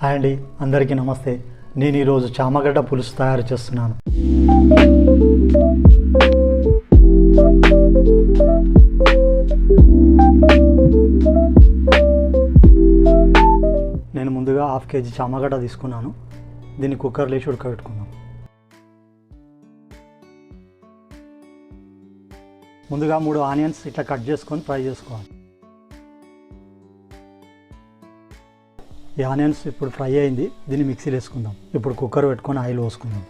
Hi అండి, అందరికీ నమస్తే. నేను ఈరోజు చామగడ్డ పులుసు తయారు చేస్తున్నాను. నేను ముందుగా 1/2 కేజీ చామగడ్డ తీసుకున్నాను. దీన్ని కుక్కర్లో వేసి ఉడకబెట్టుకున్నాను. ముందుగా 3 ఆనియన్స్ ఇట్లా కట్ చేసుకొని ఫ్రై చేసుకోవాలి. ఈ ఆనియన్స్ ఇప్పుడు ఫ్రై అయింది. దీన్ని మిక్సీలో వేసుకుందాం. ఇప్పుడు కుక్కర్ పెట్టుకొని ఆయిల్ పోసుకుందాం.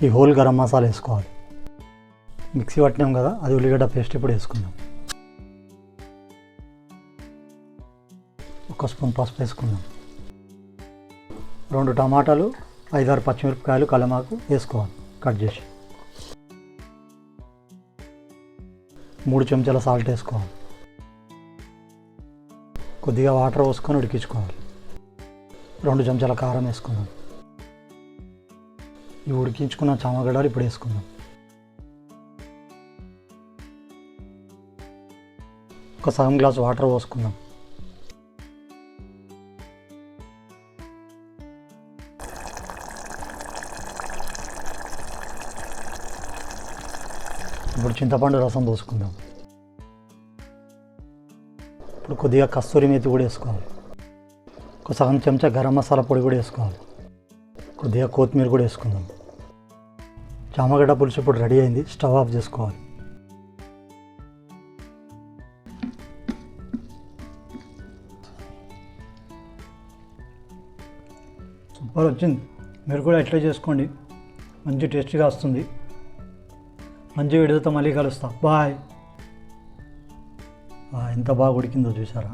ఈ హోల్ గరం మసాలా వేసుకోవాలి. మిక్సీ పట్టినాం కదా, అది ఉల్లిగడ్డ పేస్ట్ ఇప్పుడు వేసుకుందాం. 1 స్పూన్ పసుపు వేసుకుందాం. 2 టమాటాలు, 5-6 పచ్చిమిరపకాయలు కలమాకు వేసుకోవాలి కట్ చేసి. 3 చెంచాల సాల్ట్ వేసుకోవాలి. కొద్దిగా వాటర్ పోసుకొని ఉడికించుకోవాలి. 2 చెంచాల కారం వేసుకుందాం. ఈ ఉడికించుకున్న చామగడ్డలు ఇప్పుడు వేసుకుందాం. ఒక సగం గ్లాస్ వాటర్ పోసుకుందాం. ఇప్పుడు చింతపండు రసం పోసుకుందాం. ఇప్పుడు కొద్దిగా కస్తూరి మేతి కూడా వేసుకోవాలి. ఒక సగం చెంచా గరం మసాలా పొడి కూడా వేసుకోవాలి. కొద్దిగా కొత్తిమీర కూడా వేసుకుందాం. చామగడ్డ పులుసు ఇప్పుడు రెడీ అయింది. స్టవ్ ఆఫ్ చేసుకోవాలి. సూపర్ వచ్చింది. మీరు కూడా ఎట్లా చేసుకోండి, మంచి టేస్టీగా వస్తుంది. మంచి వీడియోతో మళ్ళీ కలుస్తా. బాయ్. ఎంత బాగా ఉడికిందో చూసారా.